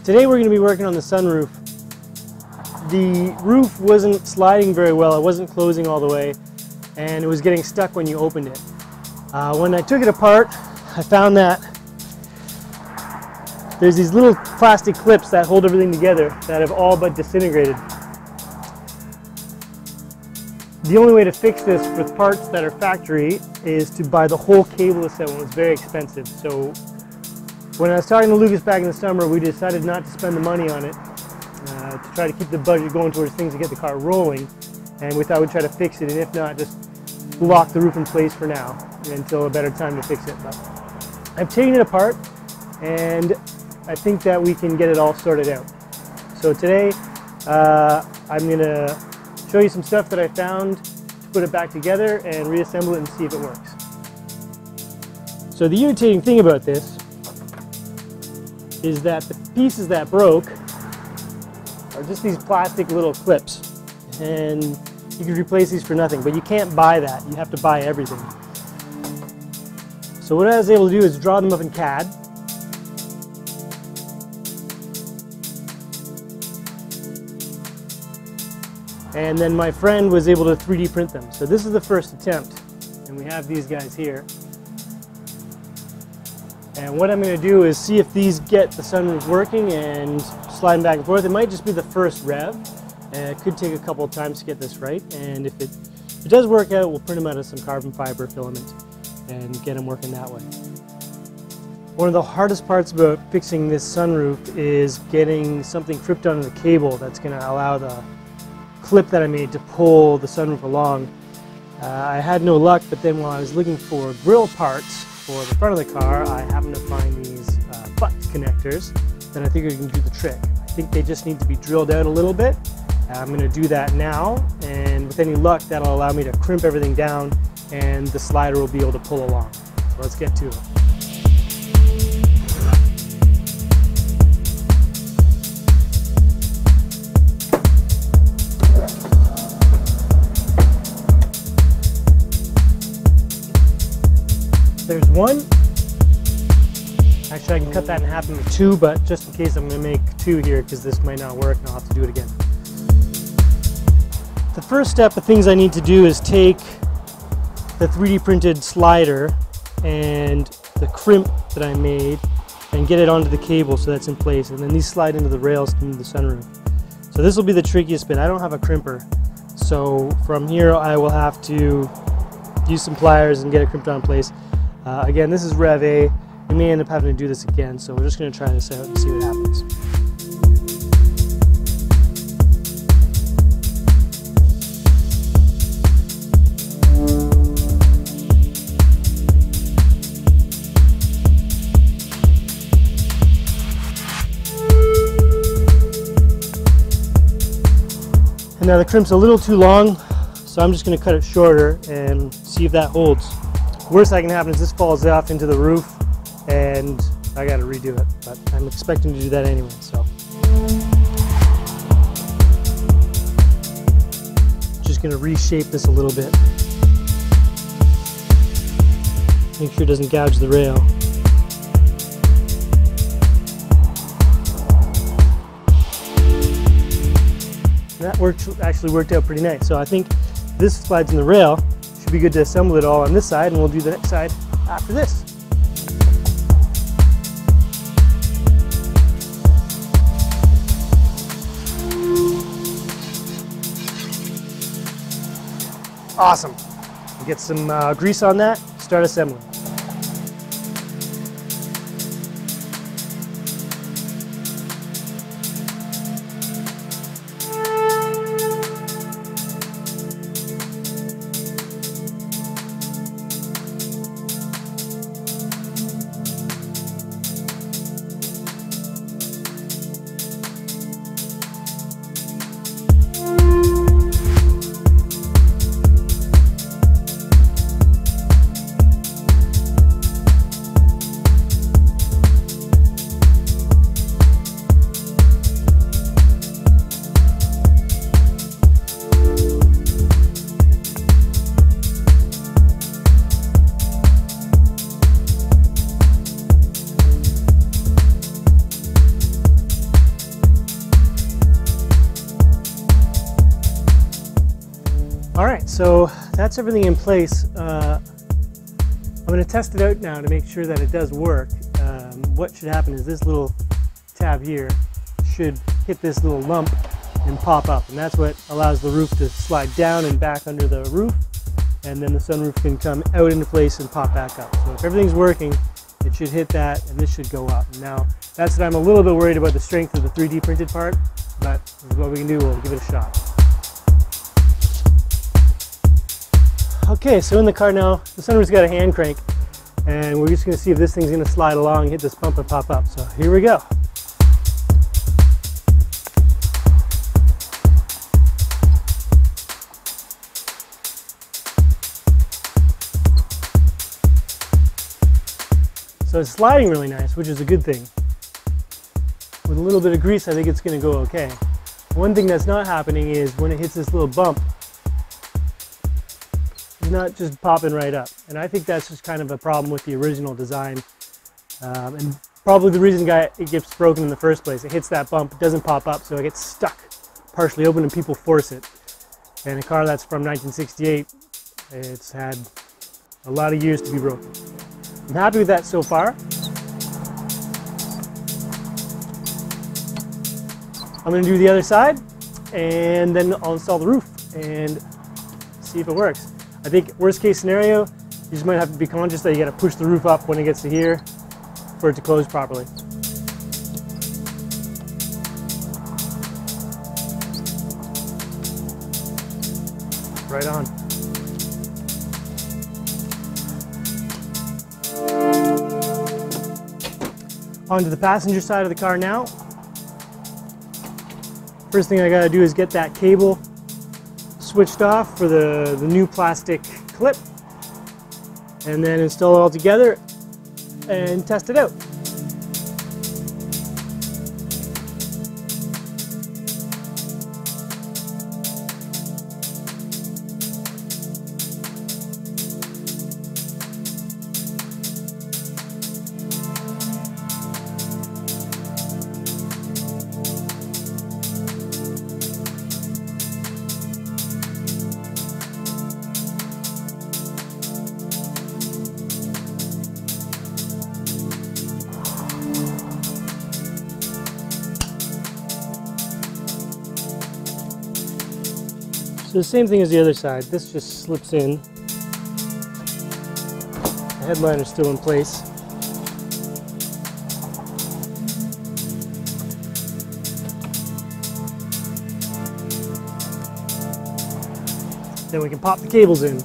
Today we're going to be working on the sunroof. The roof wasn't sliding very well, it wasn't closing all the way, and it was getting stuck when you opened it. When I took it apart, I found that there's these little plastic clips that hold everything together that have all but disintegrated. The only way to fix this with parts that are factory is to buy the whole cable set one. It's very expensive. So when I was talking to Lucas back in the summer, we decided not to spend the money on it to try to keep the budget going towards things to get the car rolling, and we thought we'd try to fix it, and if not, just lock the roof in place for now until a better time to fix it. But I've taken it apart and I think that we can get it all sorted out. So today I'm going to show you some stuff that I found to put it back together and reassemble it and see if it works. So the irritating thing about this is that the pieces that broke are just these plastic little clips, and you can replace these for nothing, but you can't buy that. You have to buy everything. So what I was able to do is draw them up in CAD. And then my friend was able to 3D print them. So this is the first attempt, and we have these guys here. And what I'm going to do is see if these get the sunroof working and sliding back and forth. It might just be the first rev, and it could take a couple of times to get this right. And if it does work out, we'll print them out of some carbon fiber filament and get them working that way. One of the hardest parts about fixing this sunroof is getting something crimped onto the cable that's going to allow the clip that I made to pull the sunroof along. I had no luck, but then while I was looking for grill parts for the front of the car, I happened to find these butt connectors that I think are going to do the trick. I think they just need to be drilled out a little bit. I'm going to do that now, and with any luck that'll allow me to crimp everything down and the slider will be able to pull along. So let's get to it. There's one. Actually, I can cut that in half into two, but just in case I'm going to make two here because this might not work and I'll have to do it again. The first step of things I need to do is take the 3D printed slider and the crimp that I made and get it onto the cable so that's in place, and then these slide into the rails to move the sunroof. So this will be the trickiest bit. I don't have a crimper, so from here I will have to use some pliers and get it crimped on in place. Again, this is Rev A. We may end up having to do this again, so we're just going to try this out and see what happens. And now the crimp's a little too long, so I'm just going to cut it shorter and see if that holds. Worst that can happen is this falls off into the roof and I got to redo it, but I'm expecting to do that anyway. So just going to reshape this a little bit. Make sure it doesn't gouge the rail. And that actually worked out pretty nice. So I think this slides in the rail. Should be good to assemble it all on this side, and we'll do the next side after this. Awesome. Get some grease on that, start assembling. All right, so that's everything in place. I'm going to test it out now to make sure that it does work. What should happen is this little tab here should hit this little lump and pop up, and that's what allows the roof to slide down and back under the roof, and then the sunroof can come out into place and pop back up. So if everything's working, it should hit that and this should go up. Now that's what I'm a little bit worried about, the strength of the 3D printed part, but this is what we can do. We'll give it a shot. Okay, so in the car now, the sunroof's got a hand crank, and we're just going to see if this thing's going to slide along and hit this bump and pop up. So here we go. So it's sliding really nice, which is a good thing. With a little bit of grease, I think it's going to go okay. One thing that's not happening is when it hits this little bump, it's not just popping right up. And I think that's just kind of a problem with the original design. And probably the reason it gets broken in the first place. It hits that bump, it doesn't pop up, so it gets stuck partially open and people force it. And a car that's from 1968, it's had a lot of years to be broken. I'm happy with that so far. I'm going to do the other side, and then I'll install the roof and see if it works. I think worst case scenario, you just might have to be conscious that you got to push the roof up when it gets to here for it to close properly. Right on. Onto the passenger side of the car now. First thing I gotta do is get that cable switched off for the new plastic clip, and then install it all together and test it out. So the same thing as the other side. This just slips in. The headliner's still in place. Then we can pop the cables in.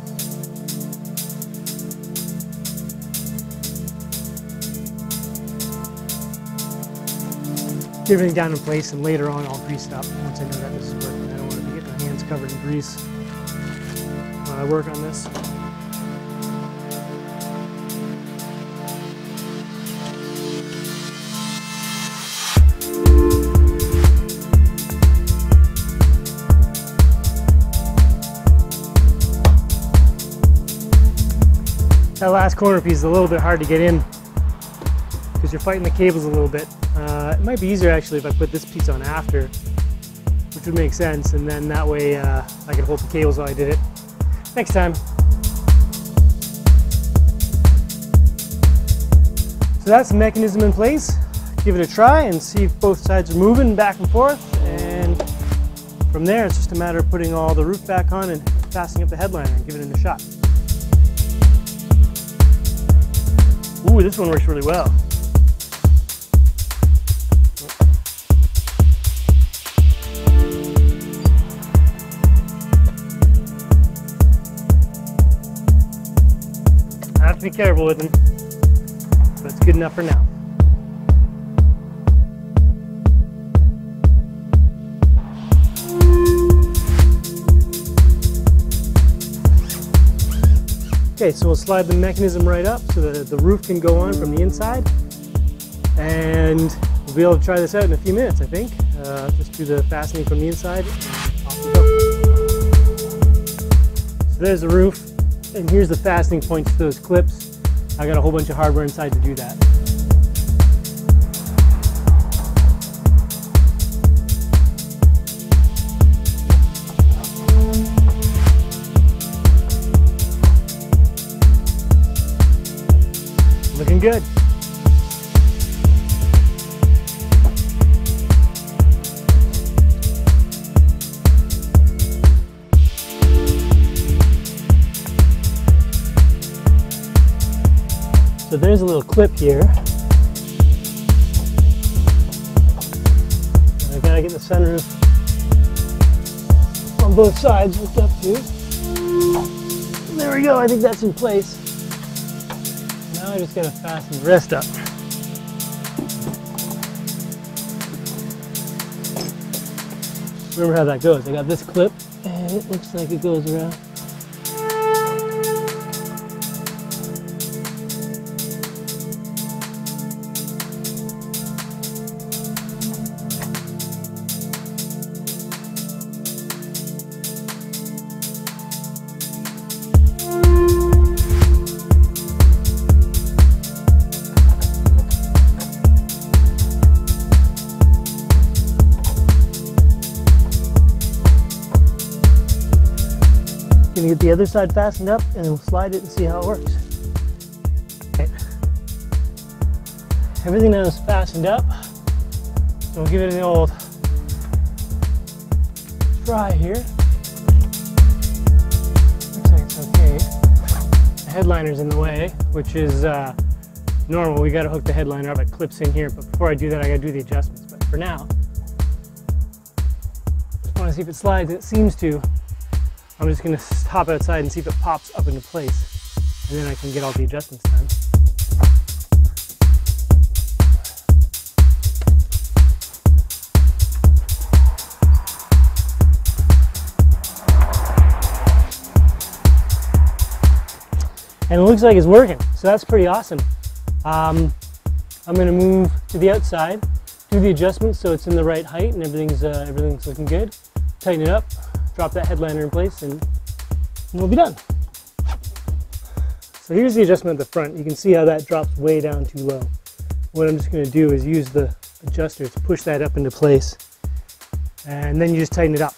Get everything down in place, and later on I'll grease it up once I know that this is working. I don't want to be getting my hands covered in grease while I work on this. That last corner piece is a little bit hard to get in because you're fighting the cables a little bit. It might be easier actually if I put this piece on after, which would make sense, and then that way I could hold the cables while I did it. Next time. So that's the mechanism in place. Give it a try and see if both sides are moving back and forth, and from there it's just a matter of putting all the roof back on and fastening up the headliner and giving it a shot. Ooh, this one works really well. I have to be careful with them, but it's good enough for now. Okay, so we'll slide the mechanism right up so that the roof can go on from the inside, and we'll be able to try this out in a few minutes, I think. Just do the fastening from the inside and off we go. So there's the roof, and here's the fastening points to those clips. I got a whole bunch of hardware inside to do that. Looking good. So there's a little clip here. And I gotta get the sunroof on both sides hooked up to. There we go, I think that's in place. Now I just gotta fasten the rest up. Remember how that goes. I got this clip and it looks like it goes around. Gonna get the other side fastened up and then we'll slide it and see how it works. Okay. Everything now is fastened up. So we'll give it an old try here. Looks like it's okay. The headliner's in the way, which is normal. We gotta hook the headliner up. It clips in here, but before I do that, I gotta do the adjustments. But for now, just wanna see if it slides. It seems to. I'm just going to hop outside and see if it pops up into place, and then I can get all the adjustments done. And it looks like it's working, so that's pretty awesome. I'm going to move to the outside, do the adjustments so it's in the right height and everything's looking good. Tighten it up. Drop that headliner in place and we'll be done. So here's the adjustment at the front. You can see how that drops way down too low. What I'm just going to do is use the adjuster to push that up into place, and then you just tighten it up.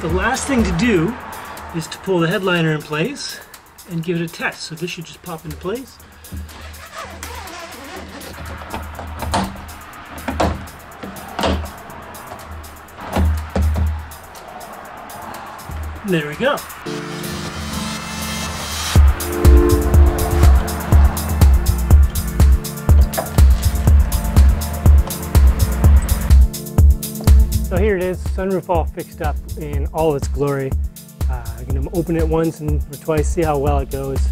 The last thing to do is to pull the headliner in place and give it a test. So this should just pop into place. There we go. So here it is, sunroof all fixed up in all its glory. I'm going to open it once or twice, see how well it goes,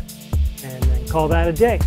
and then call that a day.